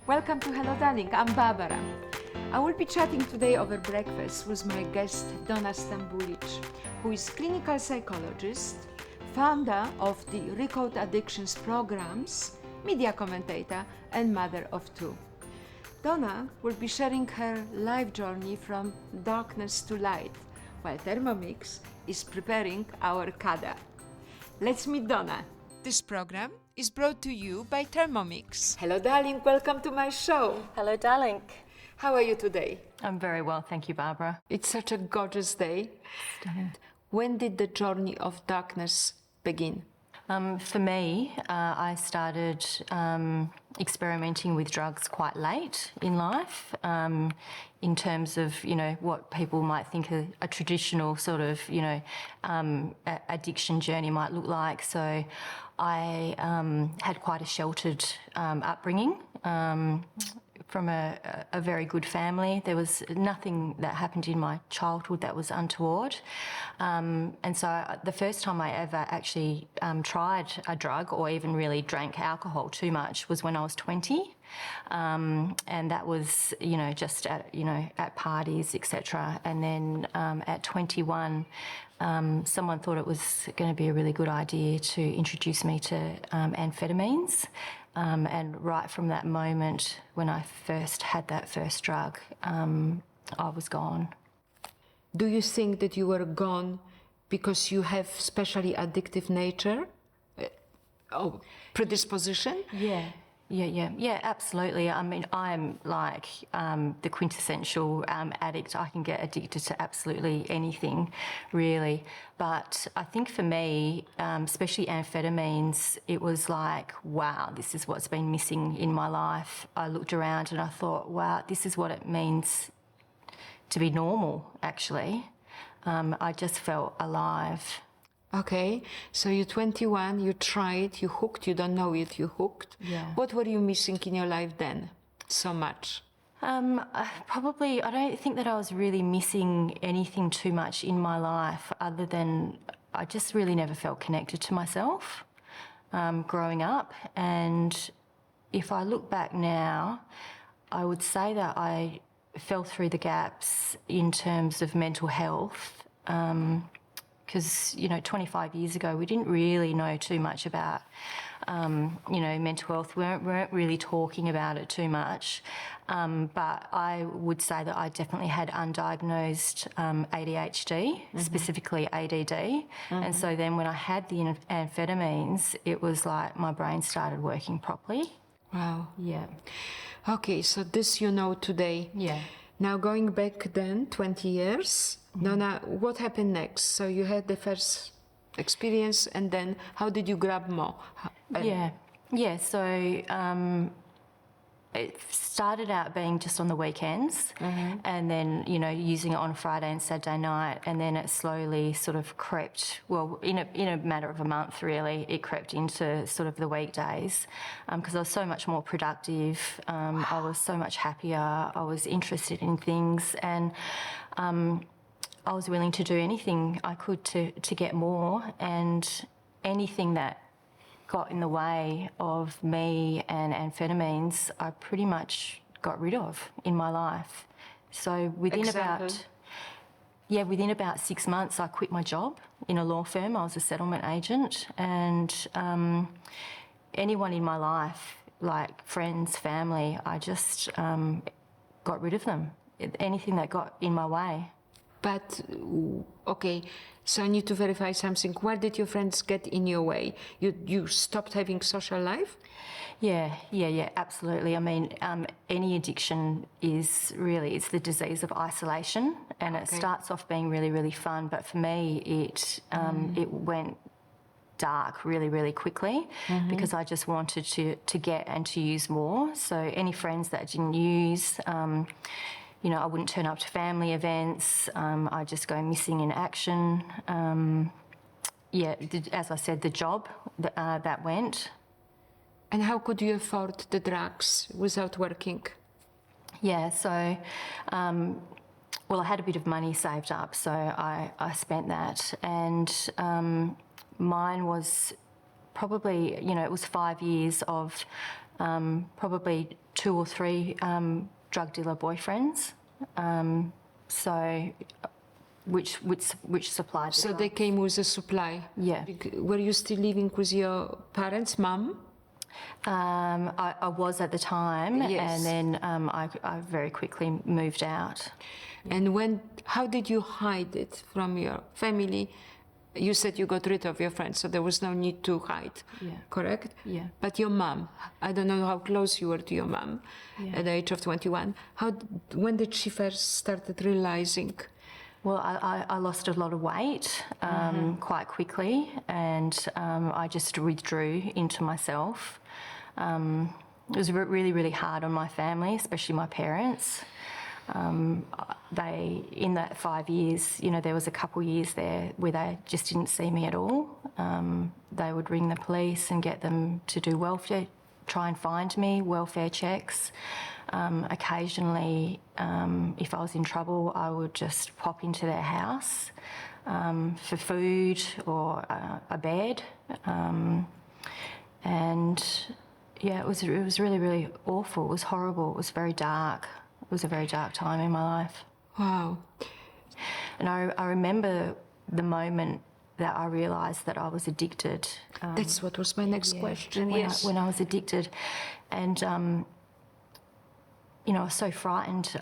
Welcome to Hello Darlink, I'm Barbara. I will be chatting today over breakfast with my guest Donna, who is clinical psychologist, founder of the Recode Addictions programs, media commentator, and mother of two. Donna will be sharing her life journey from darkness to light, while Thermomix is preparing our kada. Let's meet Donna. This program is brought to you by Thermomix. Hello, darling. Welcome to my show. Hello, Darlink. How are you today? I'm very well, thank you, Barbara. It's such a gorgeous day. Stunning. When did the journey of darkness begin? For me, I started experimenting with drugs quite late in life, in terms of, what people might think a traditional sort of, addiction journey might look like. So I had quite a sheltered upbringing. From a very good family. There was nothing that happened in my childhood that was untoward. And so the first time I ever actually tried a drug or even really drank alcohol too much was when I was 20. And that was, just at parties, etc. And then at 21, someone thought it was going to be a really good idea to introduce me to amphetamines. And right from that moment, when I first had that first drug, I was gone. Do you think that you were gone because you have especially addictive nature? Predisposition? Yeah, absolutely. I mean, I'm like the quintessential addict. I can get addicted to absolutely anything, really. But I think for me, especially amphetamines, it was like, wow, this is what's been missing in my life. I looked around and I thought, wow, this is what it means to be normal, actually. I just felt alive. Okay, so you're 21, you tried, you hooked, you don't know it, you hooked. Yeah. What were you missing in your life then so much? Probably, I don't think that I was really missing anything too much in my life other than I just really never felt connected to myself growing up. And if I look back now, I would say that I fell through the gaps in terms of mental health. Because, 25 years ago, we didn't really know too much about, mental health. We weren't really talking about it too much. But I would say that I definitely had undiagnosed ADHD, specifically ADD. And so then when I had the amphetamines, it was like my brain started working properly. Wow. Yeah. Okay, so this you know today. Yeah. Now going back then, 20 years, Donna, what happened next? So you had the first experience and then how did you grab more? So it started out being just on the weekends and then, using it on Friday and Saturday night, and then it slowly sort of crept, well, in a matter of a month really, it crept into sort of the weekdays because I was so much more productive, I was so much happier, I was interested in things, and I was willing to do anything I could to get more, and anything that got in the way of me and amphetamines, I pretty much got rid of in my life. So within about 6 months, I quit my job in a law firm. I was a settlement agent, and anyone in my life, like friends, family, I just got rid of them. Anything that got in my way. But, okay, so I need to verify something. Where did your friends get in your way? You stopped having social life? Yeah, absolutely. I mean, any addiction is really, it's the disease of isolation, and it starts off being really, really fun. But for me, it went dark really, really quickly because I just wanted to get and to use more. So any friends that didn't use, I wouldn't turn up to family events. I'd just go missing in action. As I said, the job that went. And how could you afford the drugs without working? Yeah, so, I had a bit of money saved up, so I spent that. And mine was probably, it was 5 years of probably 2 or 3 drug dealer boyfriends. So, which supplied. So they came with a supply. Yeah. Were you still living with your parents, mom? I was at the time, Yes. and then I very quickly moved out. And how did you hide it from your family? You said you got rid of your friends, so there was no need to hide, Yeah. correct? Yeah. But your mom, I don't know how close you were to your mom Yeah. at the age of 21. When did she first started realizing? Well, I lost a lot of weight quite quickly, and I just withdrew into myself. It was really, really hard on my family, especially my parents. In that 5 years, you know, there was a couple years there where they just didn't see me at all. They would ring the police and get them to do welfare, try and find me, welfare checks. Occasionally, if I was in trouble, I would just pop into their house for food or a bed. And yeah, it was really, really awful. It was horrible. It was very dark. It was a very dark time in my life. Wow. And I remember the moment that I realised that I was addicted. That's what was my next question. Yes. When I was addicted, and you know, I was so frightened.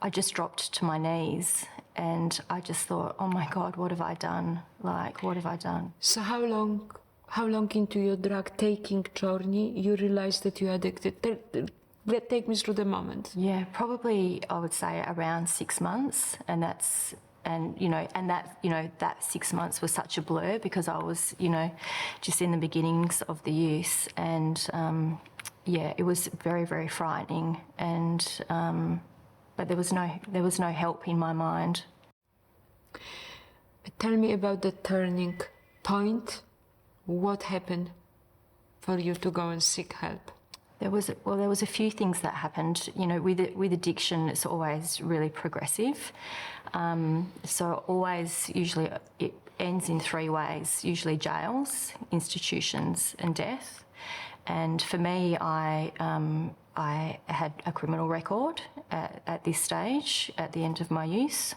I just dropped to my knees, and I just thought, "Oh my God, what have I done? Like, what have I done?" So how long into your drug taking journey you realized that you're addicted? Take me through the moment. Yeah, probably I would say around 6 months, and that 6 months was such a blur because I was, you know, just in the beginnings of the use, and yeah, it was very, very frightening, and but there was no help in my mind. Tell me about the turning point. What happened for you to go and seek help? There was a few things that happened. You know, with addiction, it's always really progressive. So always, usually, it ends in 3 ways. Usually jails, institutions, and death. And for me, I had a criminal record at this stage, at the end of my use.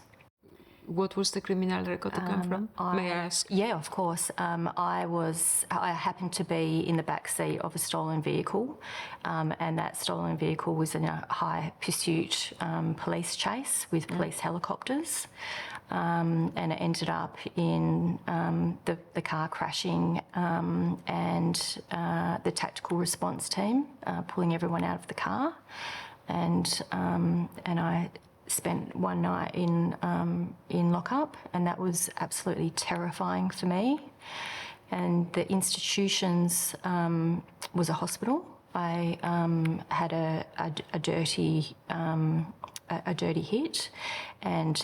What was the criminal record to come from? May I ask? Yeah, of course. I happened to be in the back seat of a stolen vehicle, and that stolen vehicle was in a high pursuit police chase with police helicopters, and it ended up in the car crashing and the tactical response team pulling everyone out of the car, and I spent one night in lockup, and that was absolutely terrifying for me. And the institutions was a hospital. I had a dirty hit, and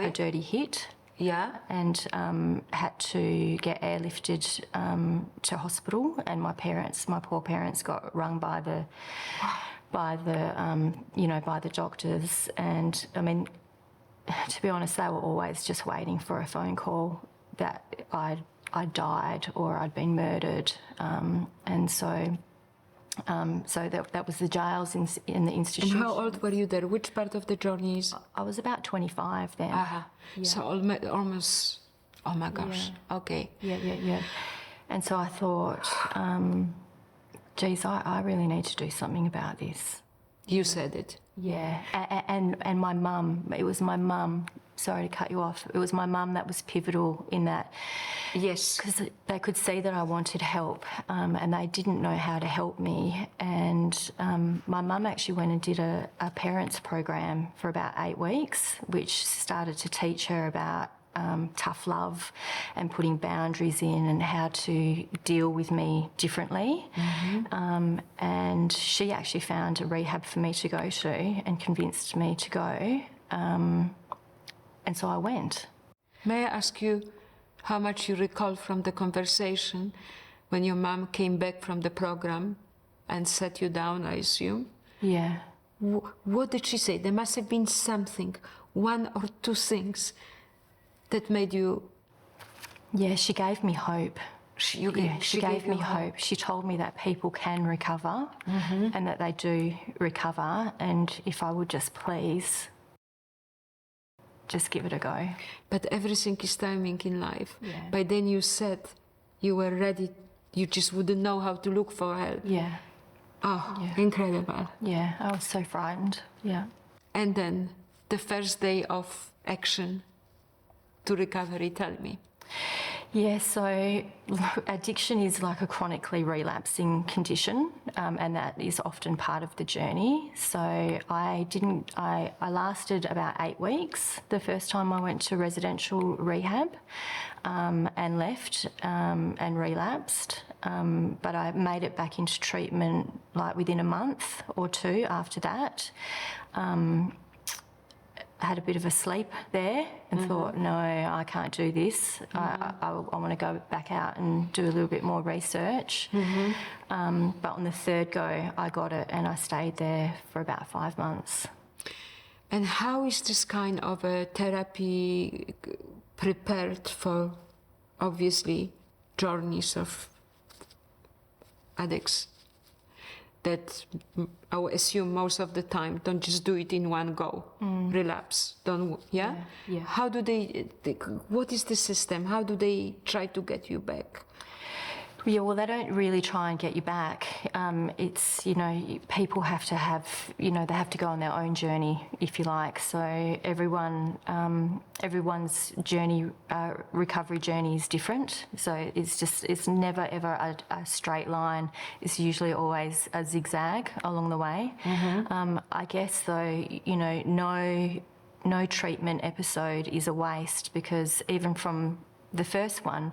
a dirty hit. Yeah. And had to get airlifted to hospital, and my poor parents got rung by the doctors, and I mean, to be honest, they were always just waiting for a phone call that I died or I'd been murdered, and so that was the jails in the institution. And how old were you there? Which part of the journey is? I was about 25 then. Yeah. So almost. Oh my gosh. Yeah. Okay. Yeah. And so I thought, geez, I really need to do something about this. You said it. Yeah, and my mum, it was my mum, sorry to cut you off, it was my mum that was pivotal in that. Yes. Because they could see that I wanted help, and they didn't know how to help me. And my mum actually went and did a parents program for about 8 weeks, which started to teach her about tough love and putting boundaries in and how to deal with me differently. Mm-hmm. And she actually found a rehab for me to go to and convinced me to go. And so I went. May I ask you how much you recall from the conversation when your mom came back from the program and sat you down, I assume? Yeah. What did she say? There must have been something, 1 or 2 things that made you... Yeah, she gave me hope. She gave me you hope. She told me that people can recover and that they do recover, and if I would just please just give it a go. But everything is timing in life. Yeah. By then you said you were ready, you just wouldn't know how to look for help. Yeah. Oh, Yeah. incredible. Yeah, I was so frightened. Yeah. And then the first day of action to recovery, tell me. Yeah, so addiction is like a chronically relapsing condition, and that is often part of the journey. So I lasted about 8 weeks the first time I went to residential rehab, and left and relapsed. But I made it back into treatment like within a month or two after that. Had a bit of a sleep there and thought, no, I can't do this. I want to go back out and do a little bit more research. But on the third go, I got it and I stayed there for about 5 months. And how is this kind of a therapy prepared for, obviously, journeys of addicts? That I would assume most of the time don't just do it in one go, relapse, yeah? How do what is the system? How do they try to get you back? Yeah, well, they don't really try and get you back. It's, people have to have, they have to go on their own journey, if you like. So everyone's journey, recovery journey is different. So it's never ever a straight line. It's usually always a zigzag along the way. I guess though, no treatment episode is a waste, because even from the first one,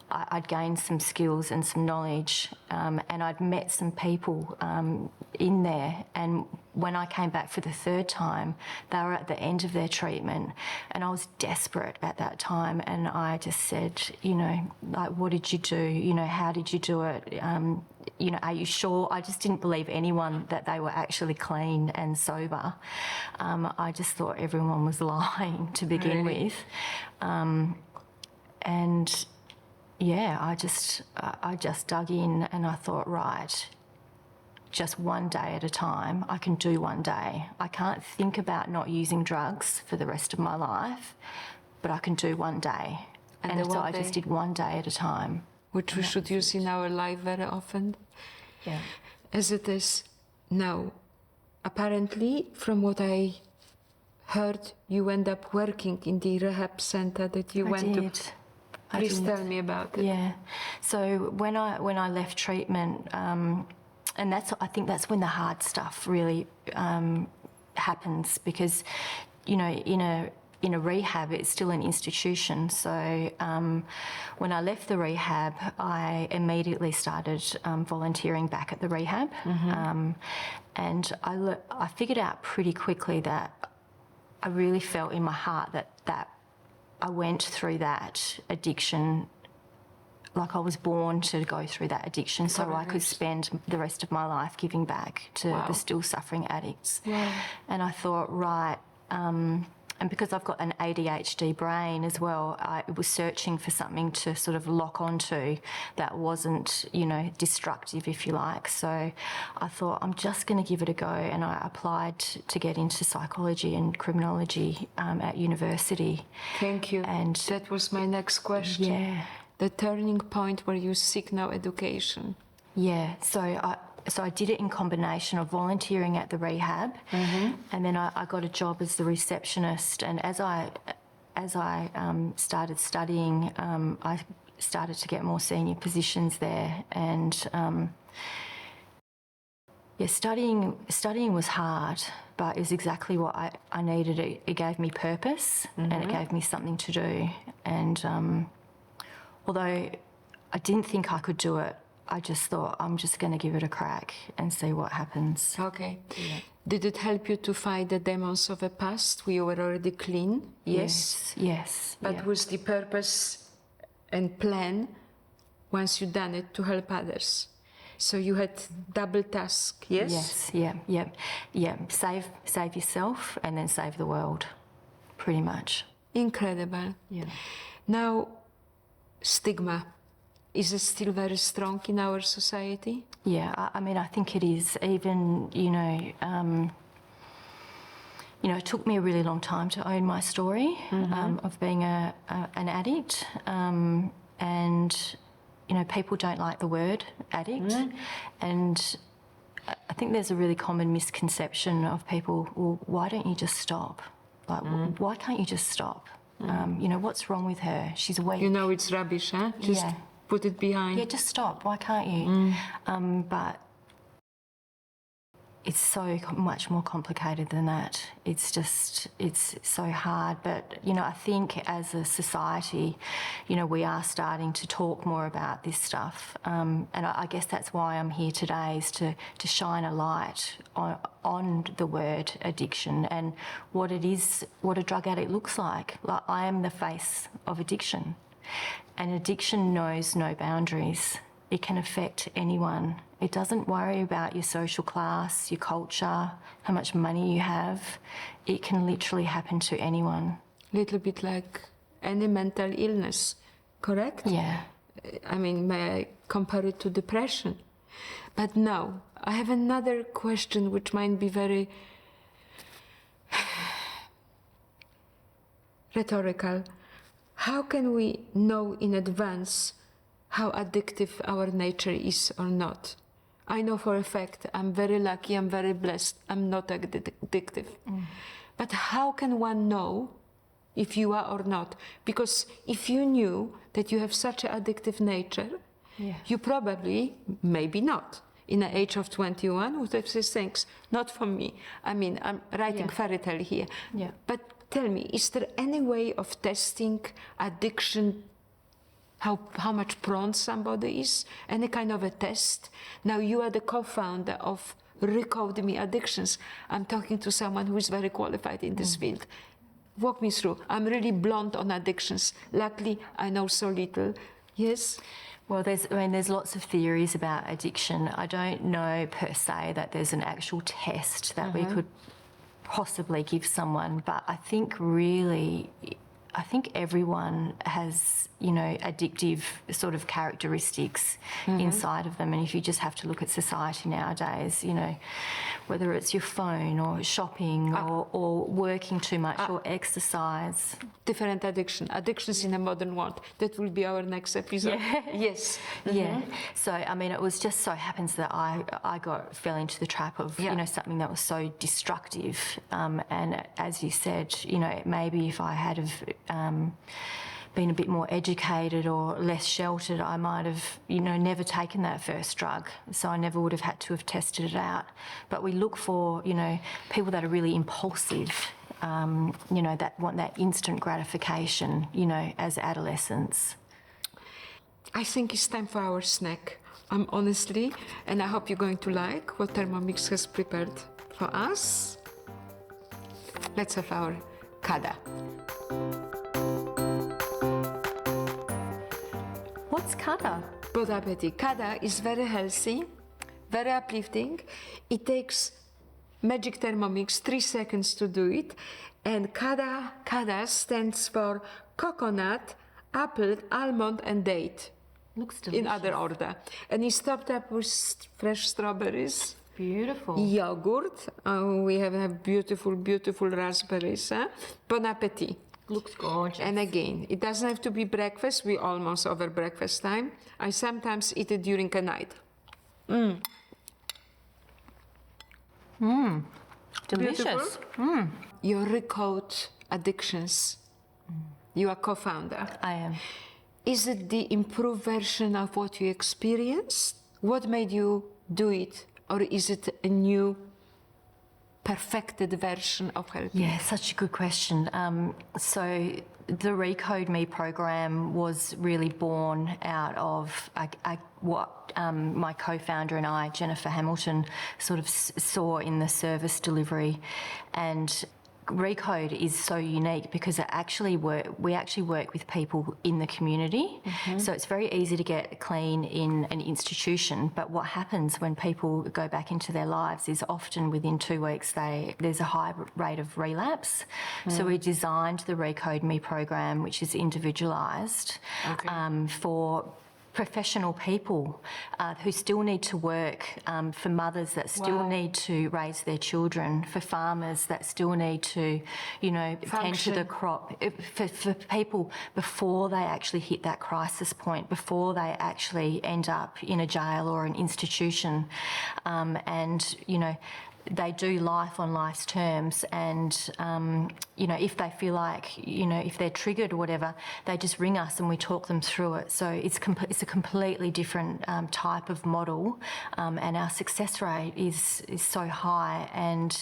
I'd gained some skills and some knowledge, and I'd met some people in there. And when I came back for the third time, they were at the end of their treatment, and I was desperate at that time. And I just said, what did you do? How did you do it? Are you sure? I just didn't believe anyone that they were actually clean and sober. I just thought everyone was lying to begin with. And yeah, I just dug in and I thought, right, just one day at a time. I can do one day. I can't think about not using drugs for the rest of my life, but I can do one day. And so I just did one day at a time. Which we should use in our life very often. Yeah. As it is now. Apparently, from what I heard, you end up working in the rehab center that you went to. Please tell me about it. Yeah. So when I left treatment, and I think that's when the hard stuff really happens, because, in a rehab, it's still an institution. So when I left the rehab, I immediately started volunteering back at the rehab, and I figured out pretty quickly that I really felt in my heart that I went through that addiction, like I was born to go through that addiction, so I could spend the rest of my life giving back to the still suffering addicts. And I thought, right, and because I've got an ADHD brain as well, I was searching for something to sort of lock onto that wasn't, destructive, if you like. So I thought, I'm just going to give it a go, and I applied to get into psychology and criminology at university. Thank you. And that was my next question. Yeah. The turning point where you seek now education. Yeah, so I did it in combination of volunteering at the rehab, and then I got a job as the receptionist. And as I started studying, I started to get more senior positions there. And studying was hard, but it was exactly what I needed. It gave me purpose, and it gave me something to do. And although I didn't think I could do it, I just thought, I'm just going to give it a crack and see what happens. Okay. Yeah. Did it help you to fight the demons of the past? We were already clean? Yes. But was the purpose and plan, once you done it, to help others? So you had double task, yes? Yes, yeah. Save yourself and then save the world, pretty much. Incredible. Yeah. Now, stigma Is it still very strong in our society? Yeah, I mean, I think it is. Even, it took me a really long time to own my story of being an addict. And, people don't like the word addict. And I think there's a really common misconception of people, well, why don't you just stop? Like, why can't you just stop? What's wrong with her? She's weak. It's rubbish, huh? Just put it behind. Yeah, just stop. Why can't you? But it's so much more complicated than that. It's so hard. But, I think as a society, we are starting to talk more about this stuff. And I guess that's why I'm here today, is to shine a light on the word addiction and what it is, what a drug addict looks like. Like, I am the face of addiction. And addiction knows no boundaries. It can affect anyone. It doesn't worry about your social class, your culture, how much money you have. It can literally happen to anyone. Little bit like any mental illness, correct? Yeah. I mean, may I compare it to depression? But no, I have another question which might be very rhetorical. How can we know in advance how addictive our nature is or not? I know for a fact I'm very lucky, I'm very blessed, I'm not addictive. But how can one know if you are or not? Because if you knew that you have such an addictive nature, you probably, maybe not, in the age of 21, would have said, thanks, not for me. I mean, I'm writing fairy tale here. Yeah. But tell me, is there any way of testing addiction, how much prone somebody is? Any kind of a test? Now, you are the co-founder of Recode Me Addictions. I'm talking to someone who is very qualified in this field. Walk me through. I'm really blunt on addictions. Luckily, I know so little. Yes? Well, there's lots of theories about addiction. I don't know per se that there's an actual test that we could possibly give someone, but I think everyone has, addictive sort of characteristics inside of them. And if you just have to look at society nowadays, whether it's your phone or shopping or working too much or exercise. Different addictions in a modern world. That will be our next episode. Yeah. Yes. Yeah. So, I mean, it was just so happens that I fell into the trap of, something that was so destructive. And as you said, maybe if I had have been a bit more educated or less sheltered, I might have, never taken that first drug. So I never would have had to have tested it out. But we look for, people that are really impulsive, that want that instant gratification, as adolescents. I think it's time for our snack. Honestly, and I hope you're going to like what Thermomix has prepared for us. Let's have our kada. What's kada? Bon appetit. Kada is very healthy, very uplifting. It takes magic Thermomix 3 seconds to do it. And kada stands for coconut, apple, almond, and date. Looks delicious. In other order. And it's topped up with fresh strawberries. Beautiful. Yogurt. We have beautiful, beautiful raspberries. Bon appetit. Looks gorgeous. And again, it doesn't have to be breakfast. We're almost over breakfast time. I sometimes eat it during a night. Delicious. Your Recode Addictions. You are co-founder. I am. Is it the improved version of what you experienced? What made you do it? Or is it a new, perfected version of helping? Yeah, such a good question. So the Recode Me program was really born out of what my co-founder and I, Jennifer Hamilton, sort of saw in the service delivery. And Recode is so unique because we actually work with people in the community. So it's very easy to get clean in an institution, but what happens when people go back into their lives is often within 2 weeks there's a high rate of relapse. So we designed the Recode Me program, which is individualised for professional people who still need to work, for mothers that still need to raise their children, for farmers that still need to, tend to the crop, for people before they actually hit that crisis point, before they actually end up in a jail or an institution, they do life on life's terms, and if they feel like, if they're triggered or whatever, they just ring us and we talk them through it. So it's a completely different type of model, and our success rate is so high. And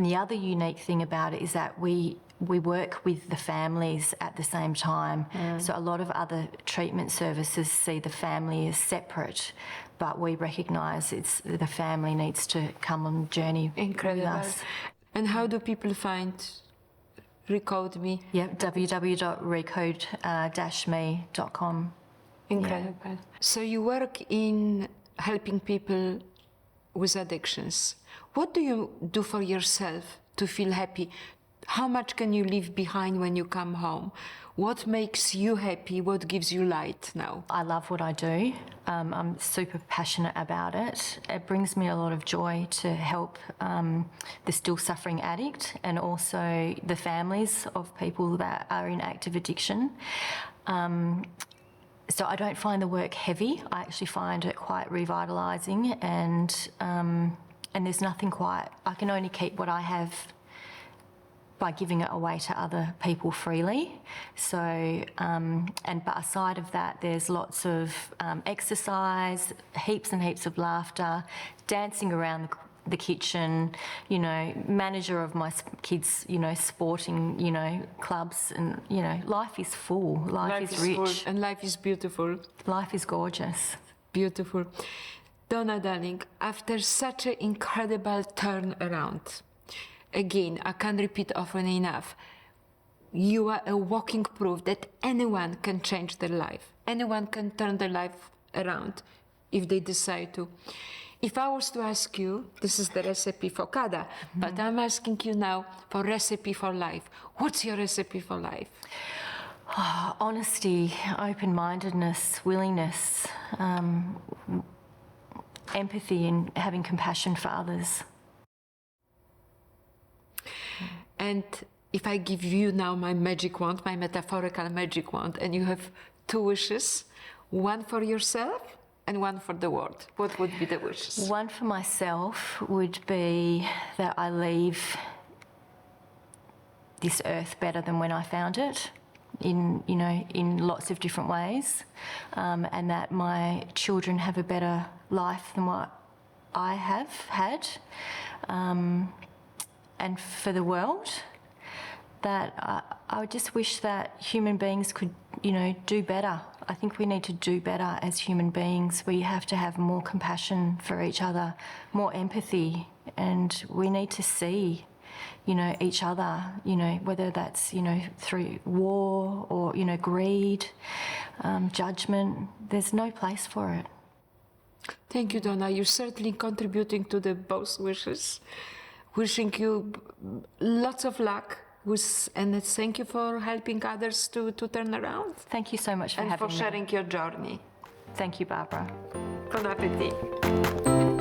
the other unique thing about it is that we work with the families at the same time. So a lot of other treatment services see the family as separate, but we recognise the family needs to come on journey with us. And how do people find Recode Me? Yeah, www.recode-me.com. Incredible. Yeah. So you work in helping people with addictions. What do you do for yourself to feel happy? How much can you leave behind when you come home? What makes you happy? What gives you light now? I love what I do. I'm super passionate about it. It brings me a lot of joy to help the still suffering addict, and also the families of people that are in active addiction. So I don't find the work heavy. I actually find it quite revitalising, and there's nothing quite. I can only keep what I have by giving it away to other people freely. So, but aside of that, there's lots of exercise, heaps and heaps of laughter, dancing around the kitchen, manager of my kids, sporting, clubs, and, life is full, life is rich. Full, and life is beautiful. Life is gorgeous. Beautiful. Donna Darling, after such an incredible turnaround, again, I can't repeat often enough, you are a walking proof that anyone can change their life. Anyone can turn their life around if they decide to. If I was to ask you, this is the recipe for Kada, but I'm asking you now for recipe for life. What's your recipe for life? Honesty, open-mindedness, willingness, empathy, and having compassion for others. And if I give you now my magic wand, my metaphorical magic wand, and you have two wishes, one for yourself and one for the world, what would be the wishes? One for myself would be that I leave this earth better than when I found it, in lots of different ways, and that my children have a better life than what I have had. And for the world, that I would just wish that human beings could, do better. I think we need to do better as human beings. We have to have more compassion for each other, more empathy, and we need to see, each other, whether that's, through war or, greed, judgment. There's no place for it. Thank you, Donna. You're certainly contributing to the both wishes. Wishing you lots of luck, and thank you for helping others to turn around. Thank you so much for having me. And for sharing your journey. Thank you, Barbara. Bon appétit.